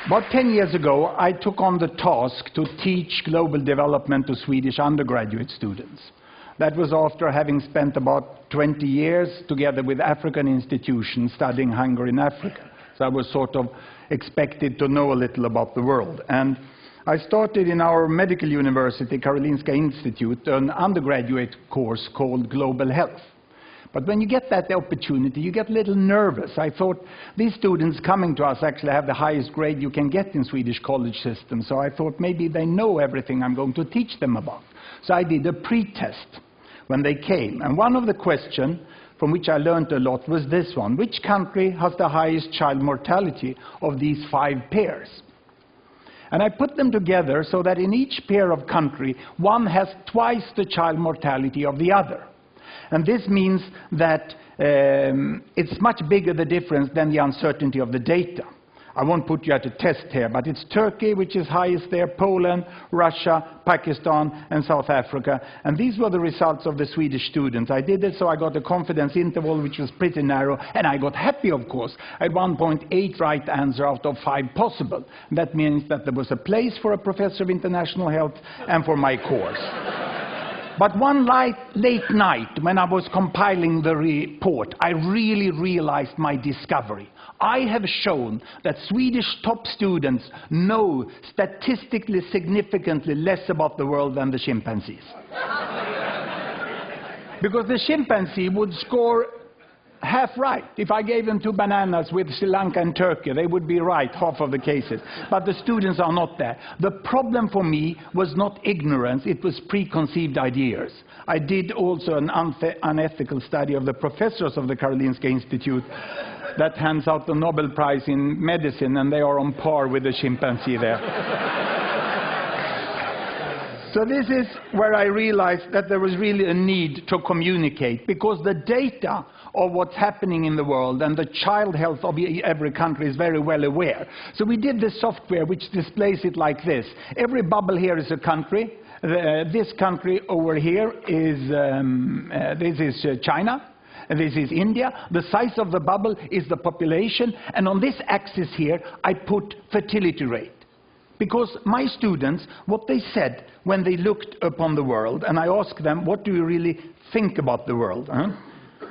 About 10 years ago, I took on the task to teach global development to Swedish undergraduate students. That was after having spent about 20 years together with African institutions studying hunger in Africa. So I was sort of expected to know a little about the world. And I started in our medical university, Karolinska Institute, an undergraduate course called Global Health. But when you get that opportunity, you get a little nervous. I thought, these students coming to us actually have the highest grade you can get in Swedish college system. So I thought maybe they know everything I'm going to teach them about. So I did a pre-test when they came. And one of the questions from which I learned a lot was this one. Which country has the highest child mortality of these 5 pairs? And I put them together so that in each pair of country, one has twice the child mortality of the other. And this means that it's much bigger the difference than the uncertainty of the data. I won't put you at a test here, but it's Turkey, which is highest there, Poland, Russia, Pakistan, and South Africa. And these were the results of the Swedish students. I did it so I got a confidence interval, which was pretty narrow, and I got happy, of course. I had 1.8 right answer out of 5 possible. And that means that there was a place for a professor of international health and for my course. But one late night, when I was compiling the report, I really realized my discovery. I have shown that Swedish top students know statistically significantly less about the world than the chimpanzees. Because the chimpanzee would score half right. If I gave them 2 bananas with Sri Lanka and Turkey, they would be right half of the cases. But the students are not there. The problem for me was not ignorance, it was preconceived ideas. I did also an unethical study of the professors of the Karolinska Institute that hands out the Nobel Prize in medicine, and they are on par with the chimpanzee there. So this is where I realized that there was really a need to communicate, because the data of what's happening in the world and the child health of every country is very well aware. So we did this software which displays it like this. Every bubble here is a country. This country over here is China. This is India. The size of the bubble is the population. And on this axis here, I put fertility rate. Because my students, what they said when they looked upon the world, and I asked them, what do you really think about the world?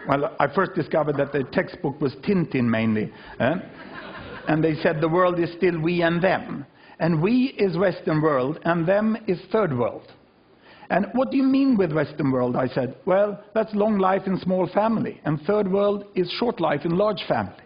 Well, I first discovered that the textbook was Tintin mainly. And they said the world is still we and them. And we is Western world, and them is third world. And what do you mean with Western world? I said, well, that's long life in small family. And third world is short life in large family.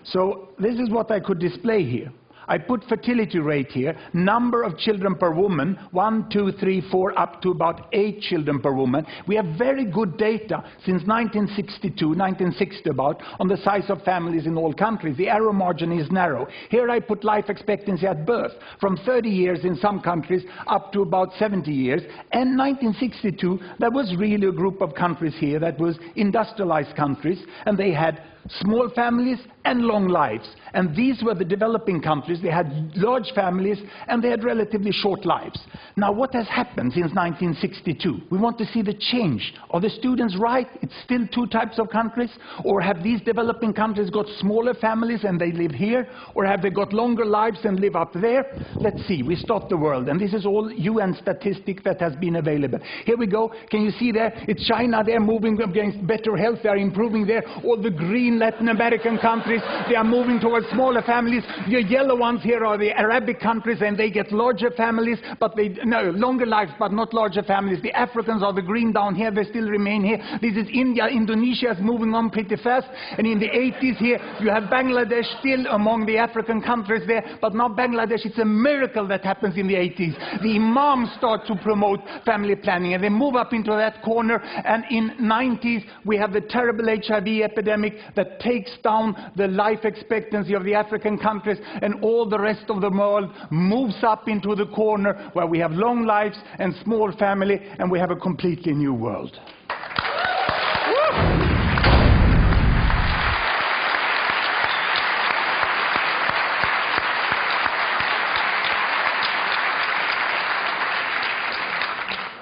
So this is what I could display here. I put fertility rate here, number of children per woman, 1, 2, 3, 4, up to about 8 children per woman. We have very good data since 1960 about, on the size of families in all countries. The error margin is narrow. Here I put life expectancy at birth, from 30 years in some countries up to about 70 years. And 1962, there was really a group of countries here that was industrialized countries, and they had small families and long lives. And these were the developing countries. They had large families and they had relatively short lives. Now what has happened since 1962? We want to see the change. Are the students right? It's still 2 types of countries? Or have these developing countries got smaller families and they live here? Or have they got longer lives and live up there? Let's see. We stop the world. And this is all UN statistic that has been available. Here we go. Can you see there? It's China. They're moving against better health. They're improving there. All the green Latin American countries, they are moving towards smaller families. The yellow ones here are the Arabic countries, and they get larger families, but longer lives, but not larger families. The Africans are the green down here. They still remain here. This is India. Indonesia is moving on pretty fast. And in the 80s here, you have Bangladesh still among the African countries there. But now Bangladesh, it's a miracle that happens in the 80s. The imams start to promote family planning, and they move up into that corner. And in 90s, we have the terrible HIV epidemic that takes down the life expectancy of the African countries, and all the rest of the world moves up into the corner where we have long lives and small family, and we have a completely new world.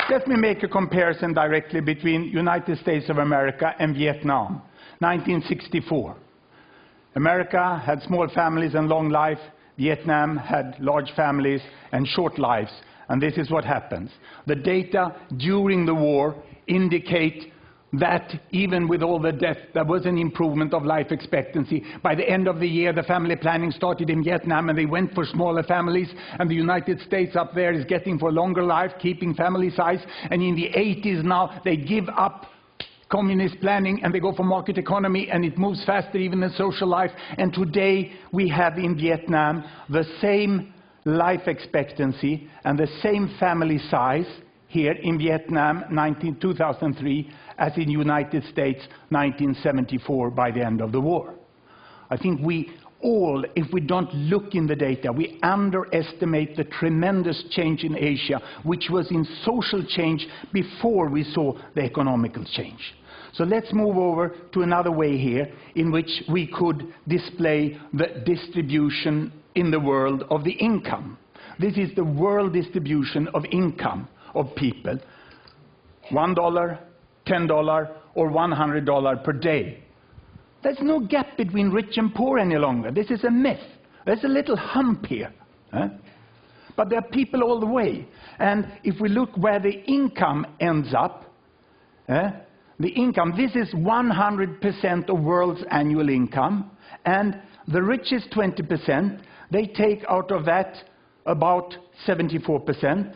Let me make a comparison directly between United States of America and Vietnam. 1964. America had small families and long life. Vietnam had large families and short lives, and this is what happens. The data during the war indicate that even with all the death, there was an improvement of life expectancy. By the end of the year, the family planning started in Vietnam, and they went for smaller families, and the United States up there is getting for longer life, keeping family size, and in the 80s now, they give up communist planning, and they go for market economy, and it moves faster even than social life. And today, we have in Vietnam the same life expectancy and the same family size here in Vietnam 2003 as in United States 1974 by the end of the war. I think we all, if we don't look in the data, we underestimate the tremendous change in Asia, which was in social change before we saw the economical change. So let's move over to another way here in which we could display the distribution in the world of the income. This is the world distribution of income of people. $1, $10, or $100 per day. There's no gap between rich and poor any longer. This is a myth. There's a little hump here. But there are people all the way. And if we look where the income ends up, the income, this is 100% of world's annual income. And the richest 20%, they take out of that about 74%.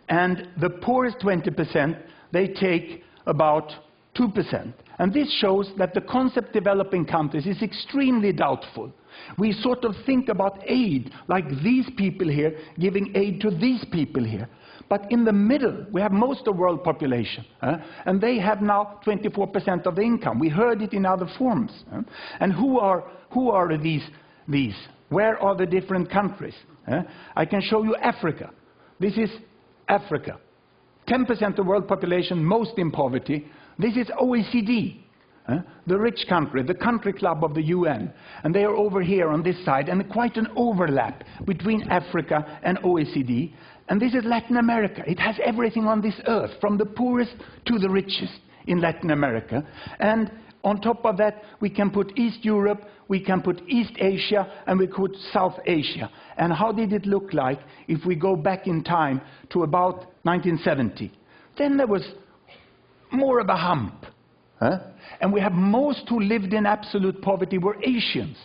And the poorest 20%, they take about 2%. And this shows that the concept developing countries is extremely doubtful. We sort of think about aid, like these people here giving aid to these people here. But in the middle, we have most of the world population. And they have now 24% of the income. We heard it in other forms. And who are these? Where are the different countries? I can show you Africa. This is Africa. 10% of world population, most in poverty. This is OECD, the rich country, the country club of the UN. And they are over here on this side, and quite an overlap between Africa and OECD. And this is Latin America. It has everything on this earth, from the poorest to the richest in Latin America. And on top of that, we can put East Europe, we can put East Asia, and we put South Asia. And how did it look like if we go back in time to about 1970? Then there was more of a hump. And we have most who lived in absolute poverty were Asians.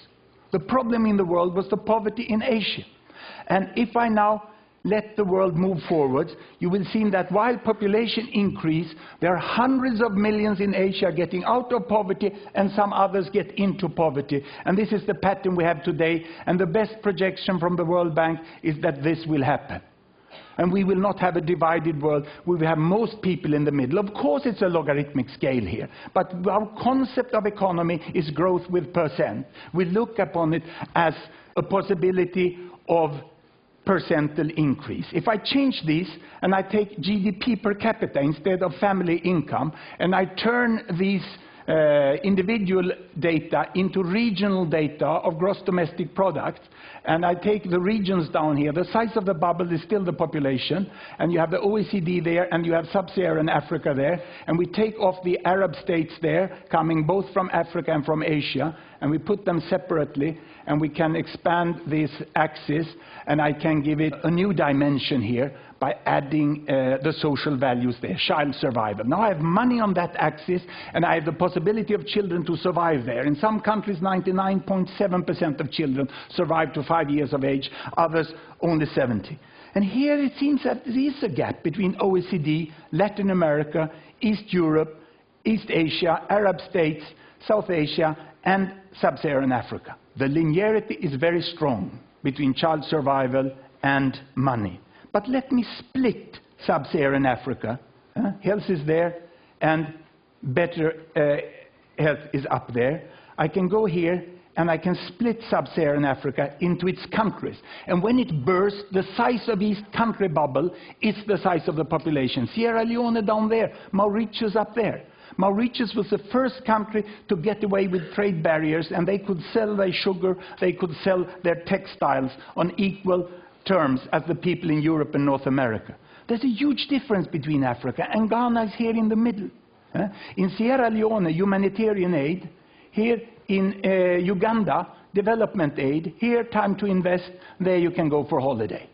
The problem in the world was the poverty in Asia. And if I now let the world move forward, you will see that while population increase, there are hundreds of millions in Asia getting out of poverty, and some others get into poverty. And this is the pattern we have today, and the best projection from the World Bank is that this will happen. And we will not have a divided world. We will have most people in the middle. Of course, it's a logarithmic scale here. But our concept of economy is growth with percent. We look upon it as a possibility of percentage increase. If I change this and I take GDP per capita instead of family income, and I turn these individual data into regional data of gross domestic product, and I take the regions down here, the size of the bubble is still the population, and you have the OECD there, and you have sub-Saharan Africa there, and we take off the Arab states there, coming both from Africa and from Asia, and we put them separately, and we can expand this axis, and I can give it a new dimension here by adding the social values there, child survival. Now I have money on that axis, and I have the possibility of children to survive there. In some countries, 99.7% of children survive to 5 years of age, others only 70. And here it seems that there is a gap between OECD, Latin America, East Europe, East Asia, Arab states, South Asia, and sub-Saharan Africa. The linearity is very strong between child survival and money. But let me split sub-Saharan Africa. Health is there, and better health is up there. I can go here, and I can split sub-Saharan Africa into its countries. And when it bursts, the size of each country bubble is the size of the population. Sierra Leone down there, Mauritius up there. Mauritius was the first country to get away with trade barriers, and they could sell their sugar, they could sell their textiles on equal terms as the people in Europe and North America. There's a huge difference between Africa, and Ghana is here in the middle. In Sierra Leone, humanitarian aid. Here in Uganda, development aid. Here, time to invest. There you can go for holiday.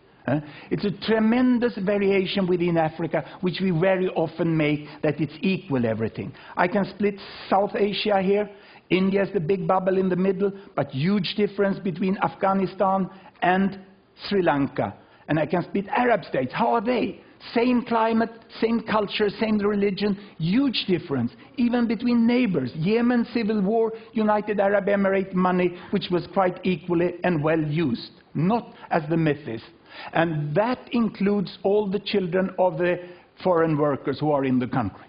It's a tremendous variation within Africa, which we very often make that it's equal everything. I can split South Asia here. India is the big bubble in the middle, but huge difference between Afghanistan and Sri Lanka. And I can split Arab states. How are they? Same climate, same culture, same religion, huge difference. Even between neighbors. Yemen, civil war, United Arab Emirates money, which was quite equally and well used. Not as the myth is. And that includes all the children of the foreign workers who are in the country.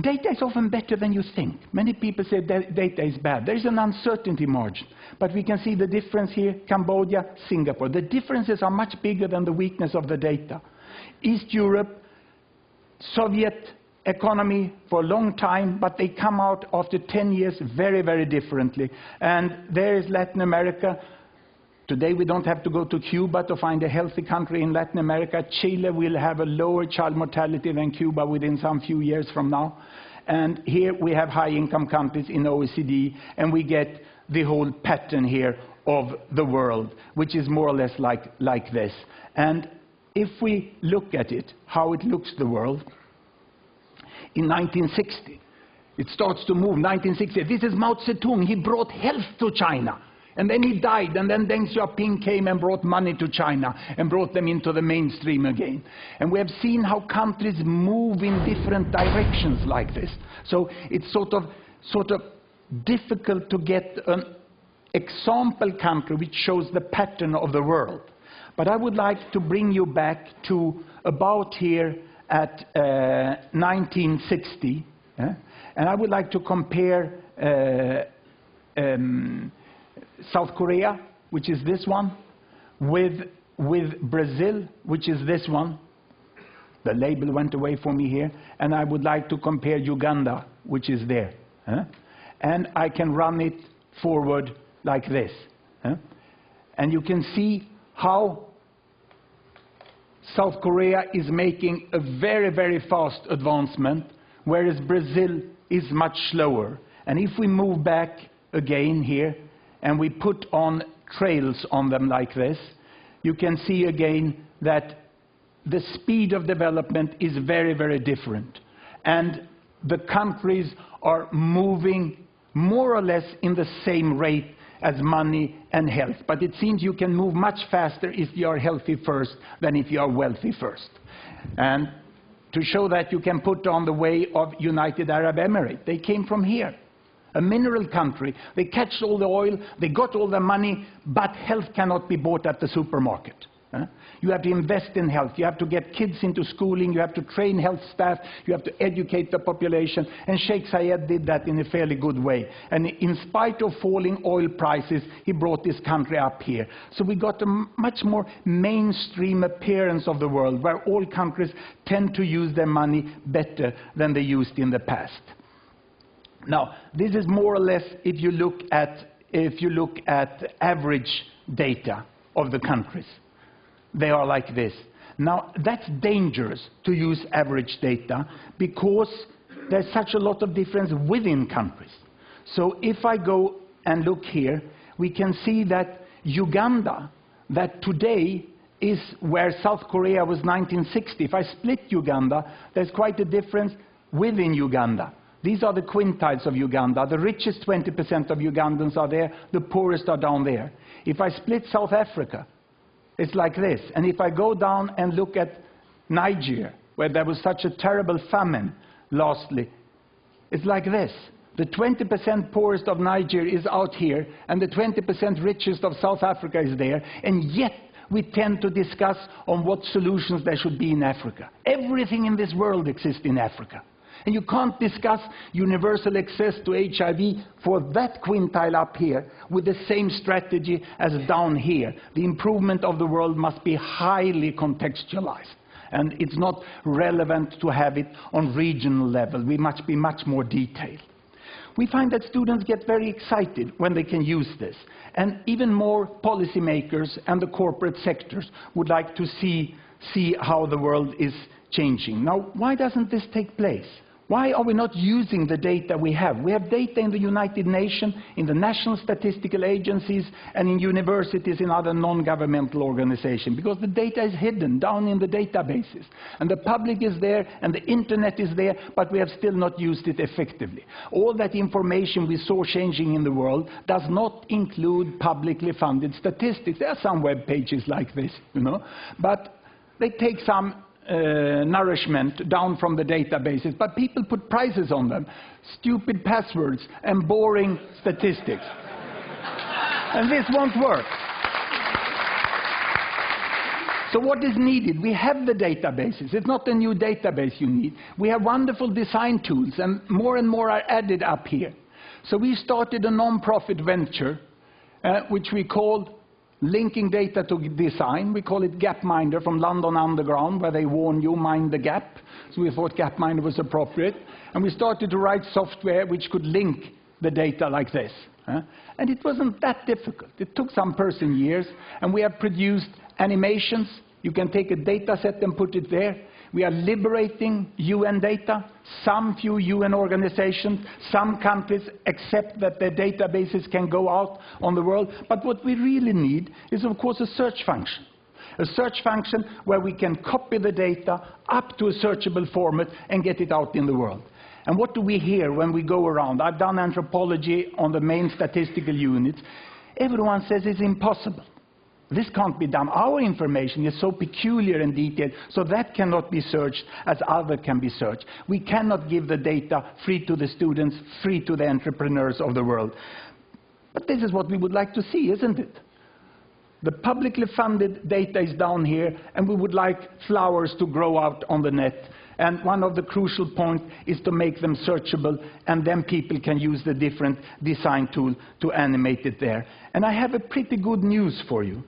Data is often better than you think. Many people say that data is bad. There is an uncertainty margin. But we can see the difference here, Cambodia, Singapore. The differences are much bigger than the weakness of the data. East Europe, Soviet economy for a long time, but they come out after 10 years very, very differently. And there is Latin America. Today we don't have to go to Cuba to find a healthy country in Latin America. Chile will have a lower child mortality than Cuba within some few years from now. And here we have high-income countries in OECD, and we get the whole pattern here of the world, which is more or less like this. And if we look at it, how it looks the world, in 1960, it starts to move, 1960. This is Mao Zedong. He brought health to China. And then he died, and then Deng Xiaoping came and brought money to China and brought them into the mainstream again. And we have seen how countries move in different directions like this. So it's sort of difficult to get an example country which shows the pattern of the world. But I would like to bring you back to about here at 1960. And I would like to compare South Korea, which is this one, with Brazil, which is this one. The label went away for me here. And I would like to compare Uganda, which is there. And I can run it forward like this. And you can see how South Korea is making a very, very fast advancement, whereas Brazil is much slower. And if we move back again here, and we put on trails on them like this, you can see again that the speed of development is very, very different. And the countries are moving more or less in the same rate as money and health. But it seems you can move much faster if you are healthy first than if you are wealthy first. And to show that, you can put on the way of United Arab Emirates. They came from here. A mineral country. They catch all the oil, they got all the money, but health cannot be bought at the supermarket. You have to invest in health. You have to get kids into schooling. You have to train health staff. You have to educate the population. And Sheikh Zayed did that in a fairly good way. And in spite of falling oil prices, he brought this country up here. So we got a much more mainstream appearance of the world, where all countries tend to use their money better than they used in the past. Now, this is more or less if you look at average data of the countries. They are like this. Now, that's dangerous to use average data because there's such a lot of difference within countries. So if I go and look here, we can see that Uganda, that today is where South Korea was 1960. If I split Uganda, there's quite a difference within Uganda. These are the quintiles of Uganda. The richest 20% of Ugandans are there. The poorest are down there. If I split South Africa, it's like this. And if I go down and look at Niger, where there was such a terrible famine, lastly, it's like this. The 20% poorest of Niger is out here, and the 20% richest of South Africa is there, and yet we tend to discuss on what solutions there should be in Africa. Everything in this world exists in Africa. And you can't discuss universal access to HIV for that quintile up here with the same strategy as down here. The improvement of the world must be highly contextualized. And it's not relevant to have it on regional level. We must be much more detailed. We find that students get very excited when they can use this. And even more policymakers and the corporate sectors would like to see how the world is changing. Now, why doesn't this take place? Why are we not using the data we have? We have data in the United Nations, in the national statistical agencies, and in universities and other non-governmental organizations, because the data is hidden down in the databases. And the public is there, and the internet is there, but we have still not used it effectively. All that information we saw changing in the world does not include publicly funded statistics. There are some web pages like this, but they take some nourishment down from the databases, but people put prices on them, stupid passwords and boring statistics. And this won't work. So what is needed? We have the databases. It's not a new database you need. We have wonderful design tools, and more are added up here. So we started a non-profit venture, which we called Linking Data to Design. We call it Gapminder, from London Underground, where they warn you, mind the gap. So we thought Gapminder was appropriate. And we started to write software which could link the data like this. And it wasn't that difficult. It took some person years. And we have produced animations. You can take a data set and put it there. We are liberating UN data. Some few UN organizations, some countries accept that their databases can go out on the world. But what we really need is, of course, a search function. A search function where we can copy the data up to a searchable format and get it out in the world. And what do we hear when we go around? I've done anthropology on the main statistical units. Everyone says it's impossible. This can't be done. Our information is so peculiar and detailed, so that cannot be searched as other can be searched. We cannot give the data free to the students, free to the entrepreneurs of the world. But this is what we would like to see, isn't it? The publicly funded data is down here, and we would like flowers to grow out on the net. And one of the crucial points is to make them searchable, and then people can use the different design tool to animate it there. And I have a pretty good news for you.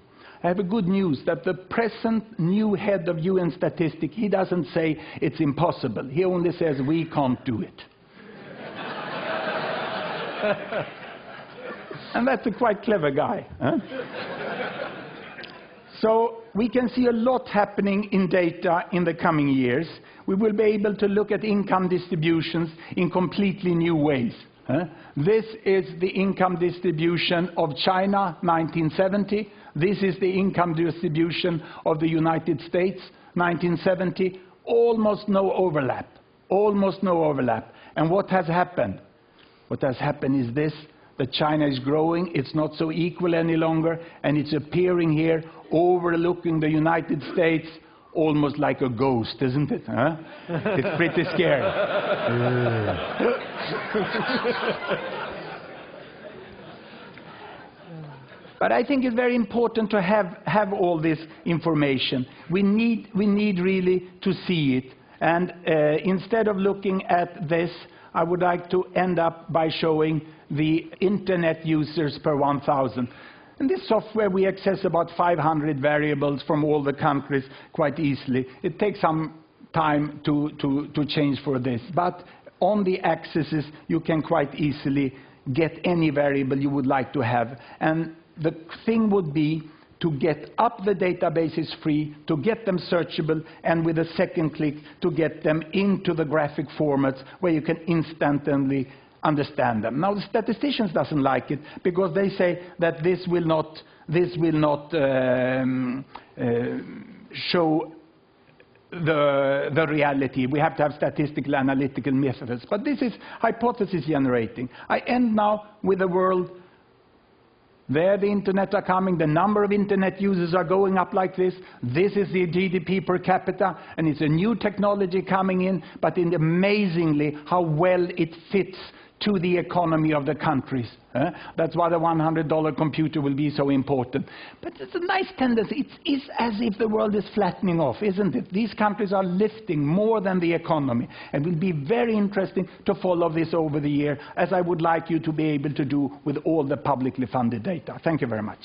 I have a good news that the present new head of UN Statistics, he doesn't say it's impossible. He only says we can't do it. And that's a quite clever guy. Huh? So we can see a lot happening in data in the coming years. We will be able to look at income distributions in completely new ways. This is the income distribution of China, 1970. This is the income distribution of the United States, 1970. Almost no overlap. Almost no overlap. And what has happened? What has happened is this, that China is growing. It's not so equal any longer, and it's appearing here, overlooking the United States, almost like a ghost, isn't it? Huh? It's pretty scary. But I think it's very important to have all this information. We need really to see it. And instead of looking at this, I would like to end up by showing the internet users per 1,000. In this software, we access about 500 variables from all the countries quite easily. It takes some time to change for this. But on the axes, you can quite easily get any variable you would like to have. And the thing would be to get up the databases free, to get them searchable, and with a second click to get them into the graphic formats where you can instantly understand them. Now the statisticians doesn't like it because they say that this will not show the reality. We have to have statistical analytical methods. But this is hypothesis generating. I end now with a world there the internet are coming, the number of internet users are going up like this. This is the GDP per capita, and it's a new technology coming in, but amazingly how well it fits to the economy of the countries. That's why the $100 computer will be so important. But it's a nice tendency. It's as if the world is flattening off, isn't it? These countries are lifting more than the economy. And it will be very interesting to follow this over the year, as I would like you to be able to do with all the publicly funded data. Thank you very much.